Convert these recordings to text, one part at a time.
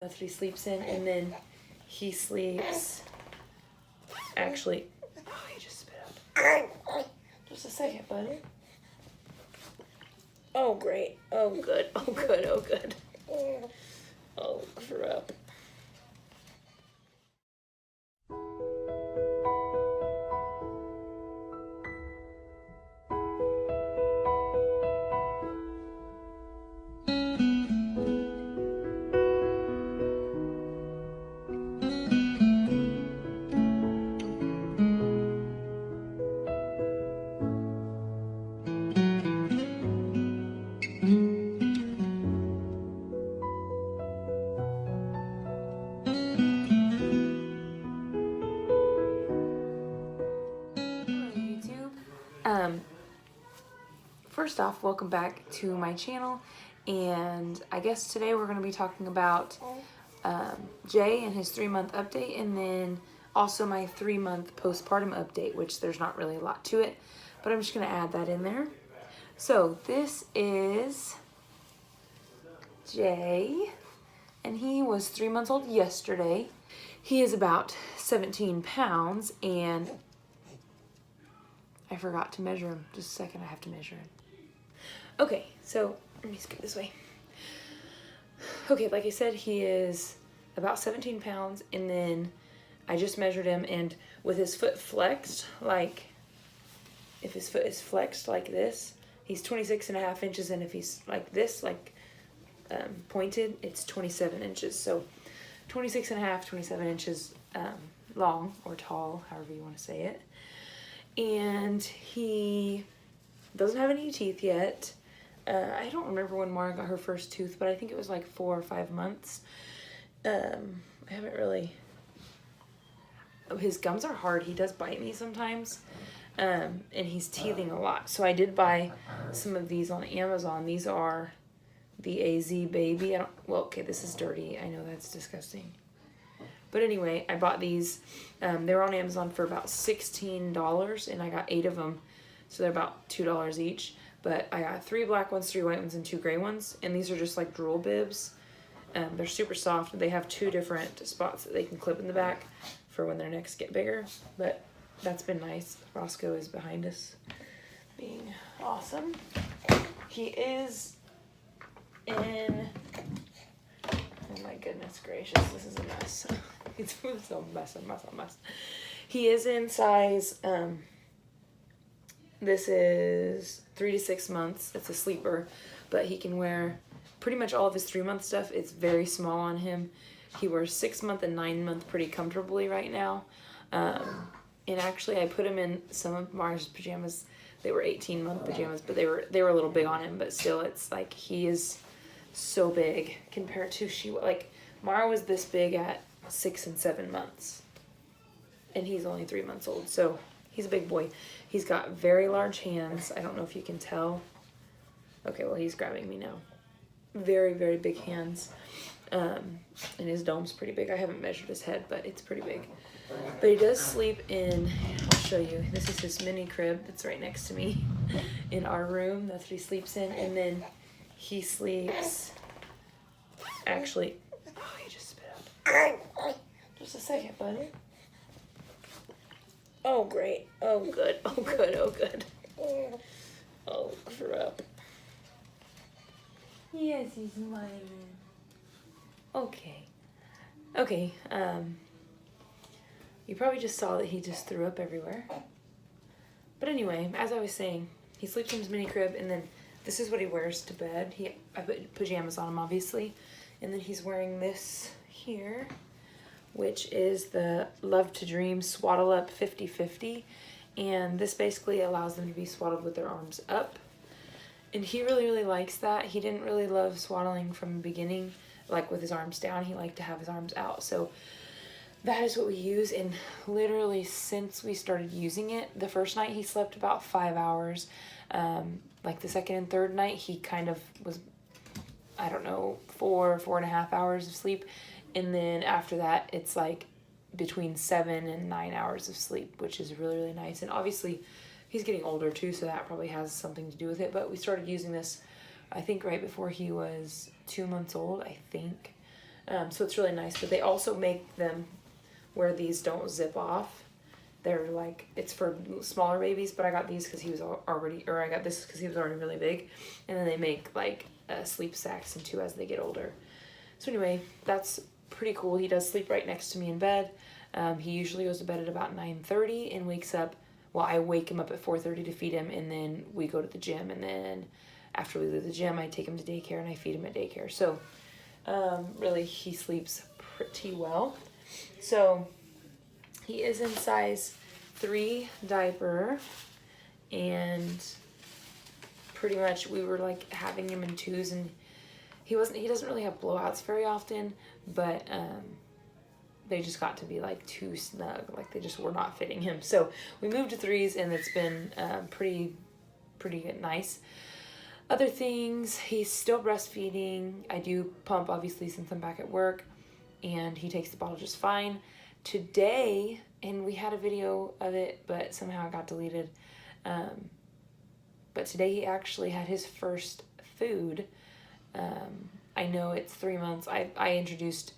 That's what he sleeps in, and then he sleeps, actually, oh, he just spit out. Just a second, buddy. Oh, great. Oh, good. Oh, good. Oh, good. Oh, crap. First off, welcome back to my channel, and I guess today we're going to be talking about Jay and his 3-month update, and then also my 3-month postpartum update, which there's not really a lot to it, but I'm just going to add that in there. So this is Jay, and he was 3 months old yesterday. He is about 17 pounds, and I forgot to measure him. Just a second, I have to measure him. Okay, so let me scoot this way. Okay, like I said, he is about 17 pounds, and then I just measured him, and with his foot flexed, like, if his foot is flexed like this, he's 26.5 inches, and if he's like this, like pointed, it's 27 inches. So 26.5, 27 inches long or tall, however you want to say it. And he doesn't have any teeth yet. I don't remember when Mara got her first tooth, but I think it was like 4 or 5 months. I haven't really... His gums are hard. He does bite me sometimes. And he's teething a lot. So I did buy some of these on Amazon. These are the AZ Baby. Well, okay, this is dirty. I know that's disgusting. But anyway, I bought these. They were on Amazon for about $16, and I got 8 of them. So they're about $2 each. But I got 3 black ones, 3 white ones, and 2 gray ones. And these are just like drool bibs. They're super soft. They have 2 different spots that they can clip in the back for when their necks get bigger. But that's been nice. Roscoe is behind us being awesome. He is in... Oh my goodness gracious, this is a mess. It's a mess. He is in size, this is 3 to 6 months. It's a sleeper, but he can wear pretty much all of his 3-month stuff. It's very small on him. He wears 6-month and 9-month pretty comfortably right now. And actually I put him in some of Mara's pajamas. They were 18-month pajamas, but they were a little big on him, but still it's like he is so big compared to like Mara was this big at 6 and 7 months, and he's only 3 months old, so he's a big boy. He's got very large hands. I don't know if you can tell. Okay, well, he's grabbing me now. Very, very big hands. And his dome's pretty big. I haven't measured his head, but it's pretty big. But he does sleep in, I'll show you. This is his mini crib that's right next to me in our room. That's what he sleeps in. And then he sleeps, actually, oh, he just spit out. Just a second, buddy. Oh, great. Oh, good. Oh, good. Oh, good. Oh, crap. Yes, he's smiling. Okay. Okay, you probably just saw that he just threw up everywhere. But anyway, as I was saying, he sleeps in his mini crib, and then this is what he wears to bed. I put pajamas on him, obviously. And then he's wearing this here, which is the Love to Dream Swaddle Up 50-50. And this basically allows them to be swaddled with their arms up. And he really, really likes that. He didn't really love swaddling from the beginning, like with his arms down. He liked to have his arms out. So that is what we use, and literally since we started using it, the first night he slept about 5 hours. Like the second and third night, he kind of was, I don't know, 4.5 hours of sleep. And then after that, it's like between 7 and 9 hours of sleep, which is really, really nice. And obviously he's getting older too, so that probably has something to do with it. But we started using this, I think, right before he was 2 months old, I think. So it's really nice, but they also make them where these don't zip off. They're like, it's for smaller babies, but I got these because he was already, or I got this because he was already really big. And then they make like sleep sacks into as they get older. So anyway, that's pretty cool. He does sleep right next to me in bed. He usually goes to bed at about 9:30 and wakes up, well, I wake him up at 4:30 to feed him, and then we go to the gym, and then after we leave the gym, I take him to daycare and I feed him at daycare. So really he sleeps pretty well. So he is in size 3 diaper, and pretty much we were like having him in 2s, and he doesn't really have blowouts very often, but they just got to be like too snug, like they just were not fitting him. So we moved to 3s, and it's been pretty nice. Other things, he's still breastfeeding. I do pump, obviously, since I'm back at work, and he takes the bottle just fine. Today, and we had a video of it, but somehow it got deleted, but today he actually had his first food. I know it's 3 months. I introduced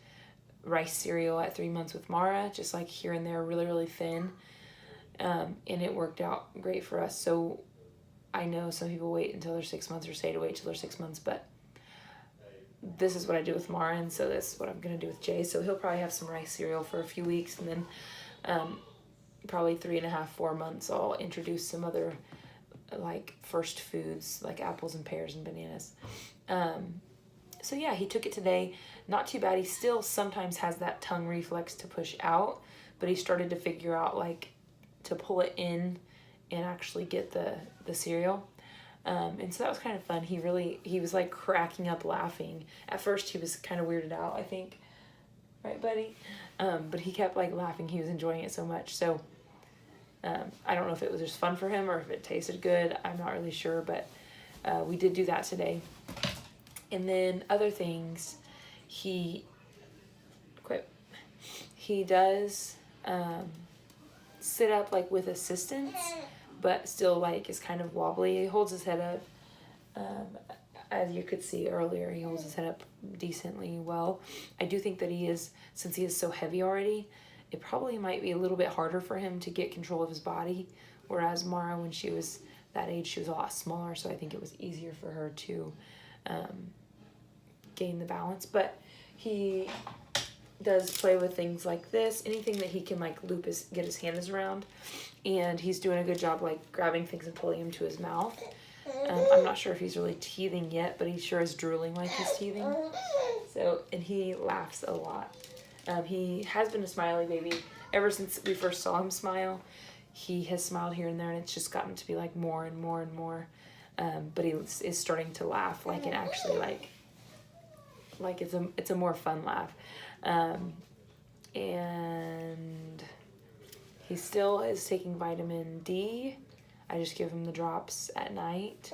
rice cereal at 3 months with Mara, just like here and there, really thin, and it worked out great for us. So I know some people wait until they're 6 months or say to wait till they're 6 months, but this is what I do with Mara, and so this is what I'm going to do with Jay. So he'll probably have some rice cereal for a few weeks, and then probably 3.5, 4 months, I'll introduce some other like first foods, like apples and pears and bananas. So yeah, he took it today. Not too bad. He still sometimes has that tongue reflex to push out, but he started to figure out like to pull it in and actually get the cereal. And so that was kind of fun. He was like cracking up laughing. At first he was kind of weirded out, I think. Right, buddy? But he kept like laughing. He was enjoying it so much. So I don't know if it was just fun for him or if it tasted good. I'm not really sure, but we did do that today. And then other things, he does sit up like with assistance, but still like is kind of wobbly. He holds his head up. As you could see earlier, he holds his head up decently well. I do think that he is, since he is so heavy already, it probably might be a little bit harder for him to get control of his body. Whereas Mara, when she was that age, she was a lot smaller, so I think it was easier for her to gain the balance. But he does play with things like this, anything that he can like get his hands around, and he's doing a good job like grabbing things and pulling them to his mouth. I'm not sure if he's really teething yet, but he sure is drooling like he's teething. So, and he laughs a lot. He has been a smiley baby ever since we first saw him smile. He has smiled here and there, and it's just gotten to be like more and more and more. But he is starting to laugh like, and actually like it's a more fun laugh. And he still is taking vitamin D. I just give him the drops at night.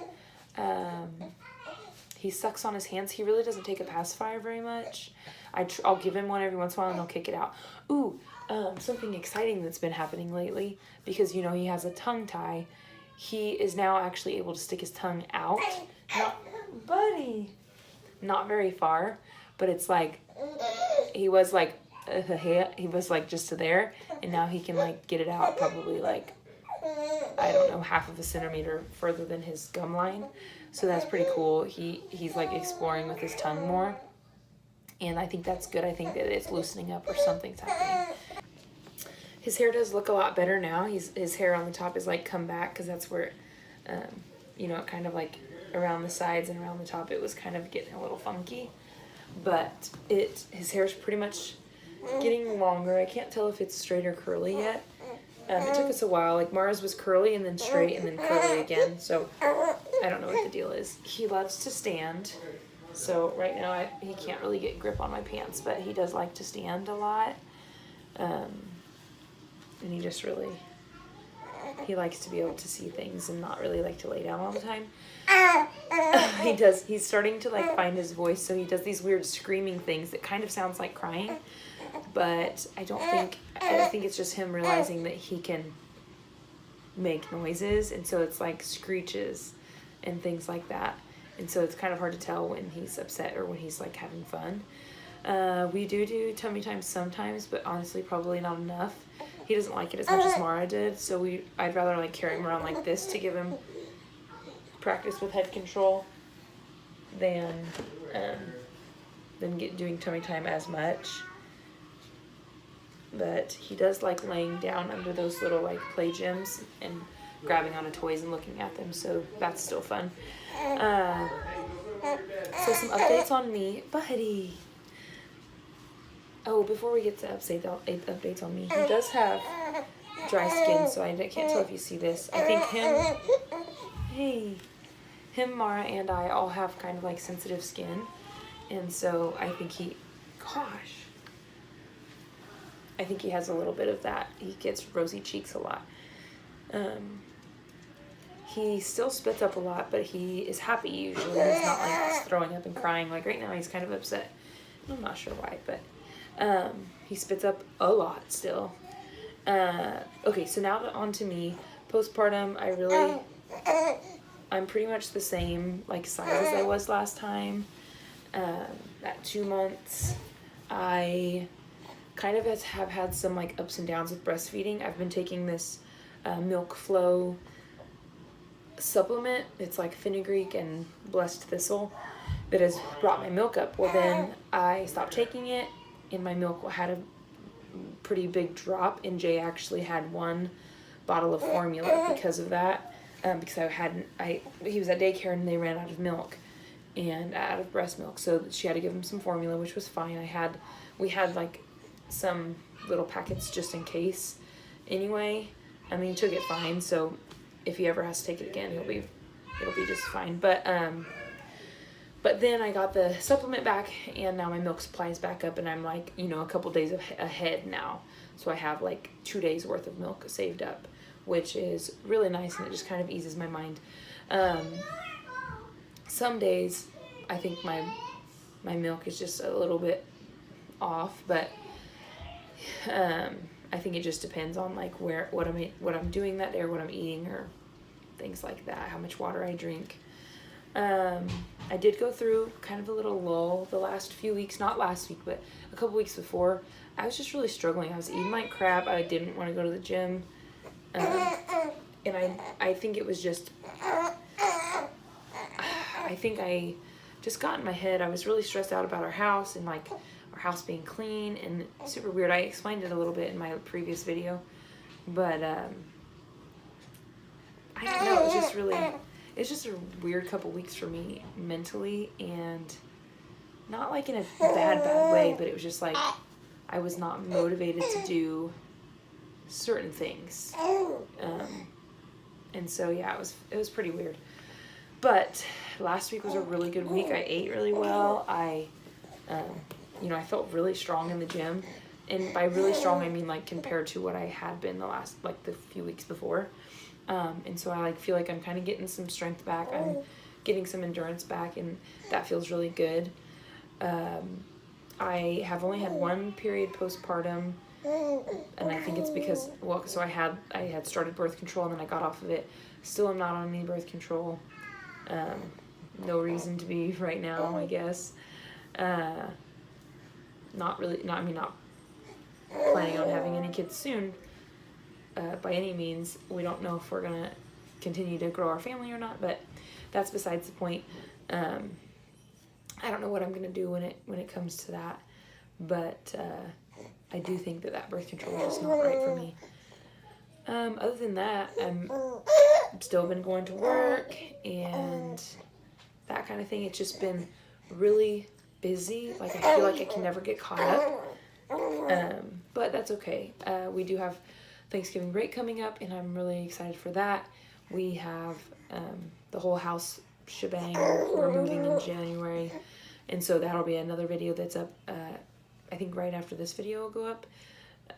He sucks on his hands. He really doesn't take a pacifier very much. I'll give him one every once in a while and he'll kick it out. Ooh, something exciting that's been happening lately, because you know he has a tongue tie. He is now actually able to stick his tongue out. Not very far, but it's like he was like just to there, and now he can like get it out probably like, I don't know, half of a centimeter further than his gum line. So that's pretty cool. He's like exploring with his tongue more, and I think that's good. I think that it's loosening up or something's happening. His hair does look a lot better now. His hair on the top is like come back, because that's where you know, it kind of like around the sides and around the top it was kind of getting a little funky, but his hair's pretty much getting longer. I can't tell if it's straight or curly yet. It took us a while. Like Mara's was curly and then straight and then curly again, so I don't know what the deal is. He loves to stand, so right now he can't really get grip on my pants, but he does like to stand a lot. And he just really, he likes to be able to see things and not really like to lay down all the time. He's starting to like find his voice, so he does these weird screaming things that kind of sounds like crying, but I think it's just him realizing that he can make noises, and so it's like screeches and things like that, and so it's kind of hard to tell when he's upset or when he's like having fun. We do tummy time sometimes, but honestly probably not enough. He doesn't like it as much as Mara did, so I'd rather like carry him around like this to give him practice with head control than doing tummy time as much. But he does like laying down under those little like play gyms and grabbing onto toys and looking at them, so that's still fun. So some updates on me, buddy. Oh, before we get to updates on me, he does have dry skin, so I can't tell if you see this. I think him, Mara, and I all have kind of like sensitive skin, and so I think I think he has a little bit of that. He gets rosy cheeks a lot. He still spits up a lot, but he is happy usually. He's not like throwing up and crying. Like right now he's kind of upset. I'm not sure why, but he spits up a lot still. Okay, so now on to me. Postpartum, I'm pretty much the same like size as I was last time. At 2 months, I kind of have had some like ups and downs with breastfeeding. I've been taking this milk flow supplement. It's like fenugreek and blessed thistle that has brought my milk up. Well, then I stopped taking it and my milk had a pretty big drop, and Jay actually had 1 bottle of formula because of that, because he was at daycare and they ran out of milk and out of breast milk, so she had to give him some formula, which was fine. We had like some little packets just in case anyway. I mean, he took it fine, so if he ever has to take it again, it'll be just fine. But then I got the supplement back, and now my milk supply is back up, and I'm like, a couple days ahead now. So I have like 2 days worth of milk saved up, which is really nice, and it just kind of eases my mind. Some days I think my milk is just a little bit off, but I think it just depends on like what I'm doing that day, or what I'm eating, or things like that, how much water I drink. I did go through kind of a little lull the last few weeks, not last week, but a couple weeks before. I was just really struggling. I was eating like crap. I didn't want to go to the gym. And I think it was just, I think I just got in my head. I was really stressed out about our house and like our house being clean and super weird. I explained it a little bit in my previous video, but I don't know. It's just a weird couple weeks for me mentally, and not like in a bad way, but it was just like I was not motivated to do certain things. And so yeah, it was pretty weird. But last week was a really good week. I ate really well. I felt really strong in the gym. And by really strong, I mean like compared to what I had been the few weeks before. And so I feel like I'm kind of getting some strength back. I'm getting some endurance back, and that feels really good. I have only had 1 period postpartum, and I think it's because, so I had started birth control and then I got off of it. Still am not on any birth control. No reason to be right now, I guess. Not planning on having any kids soon. By any means. We don't know if we're gonna continue to grow our family or not, but that's besides the point. I don't know what I'm gonna do when it comes to that, but I do think that birth control is just not right for me. Other than that, I've still been going to work and that kind of thing. It's just been really busy. Like I feel like I can never get caught up, but that's okay. We do have Thanksgiving break coming up, and I'm really excited for that. We have the whole house shebang. We're moving in January, and so that'll be another video that's up. I think right after this video will go up,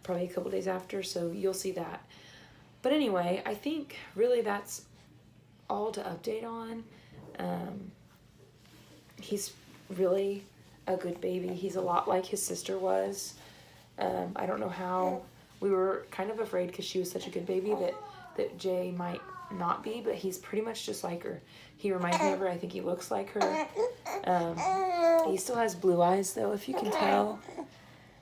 probably a couple days after, so you'll see that. But anyway, I think really that's all to update on. He's really a good baby. He's a lot like his sister was. I don't know how. We were kind of afraid because she was such a good baby that Jay might not be, but he's pretty much just like her. He reminds me of her. I think he looks like her. He still has blue eyes, though, if you can tell.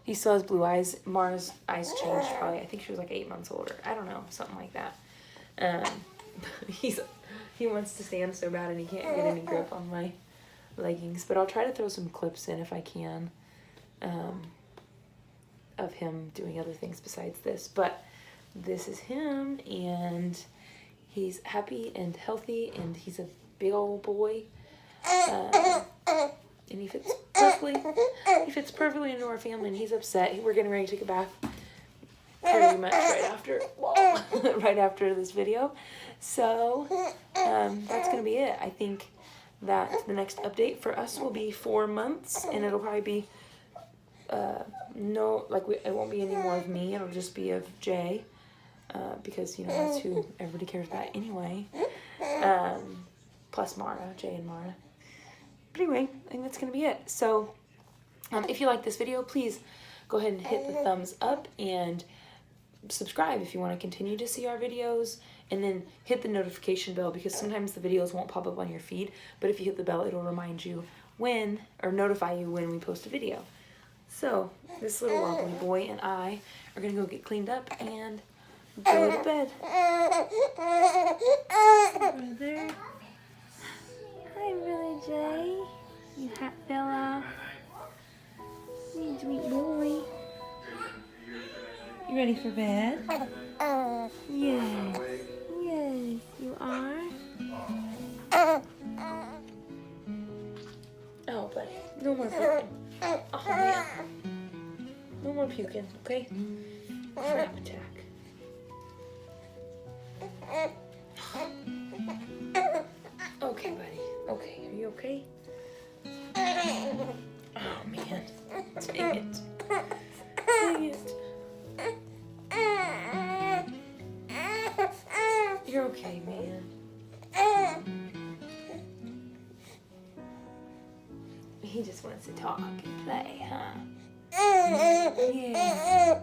He still has blue eyes. Mara's eyes changed probably. I think she was like 8 months older. I don't know, something like that. He wants to stand so bad and he can't get any grip on my leggings. But I'll try to throw some clips in if I can of him doing other things besides this. But this is him, and he's happy and healthy, and he's a big old boy. And he fits perfectly into our family, and he's upset. We're getting ready to take a bath pretty much right after this video. So that's going to be it. I think that the next update for us will be 4 months, and it'll probably be it won't be any more of me. It'll just be of Jay, because that's who everybody cares about anyway. Plus Mara, Jay and Mara. But anyway, I think that's gonna be it. So if you like this video, please go ahead and hit the thumbs up and subscribe if you want to continue to see our videos, and then hit the notification bell, because sometimes the videos won't pop up on your feed, but if you hit the bell, it'll remind you notify you when we post a video. So this little wobbly boy and I are gonna go get cleaned up and go to bed. Brother. Hi, Brother Jay. You hat fell off. You sweet boy. You ready for bed? Yes. Yes, you are. Oh, buddy. No more puking. Oh, man. No more puking, okay? Crap attack. Okay, buddy. Okay, are you okay? Oh, man. Dang it. Dang it. You're okay, man. He just wants to talk and play, huh? Yeah.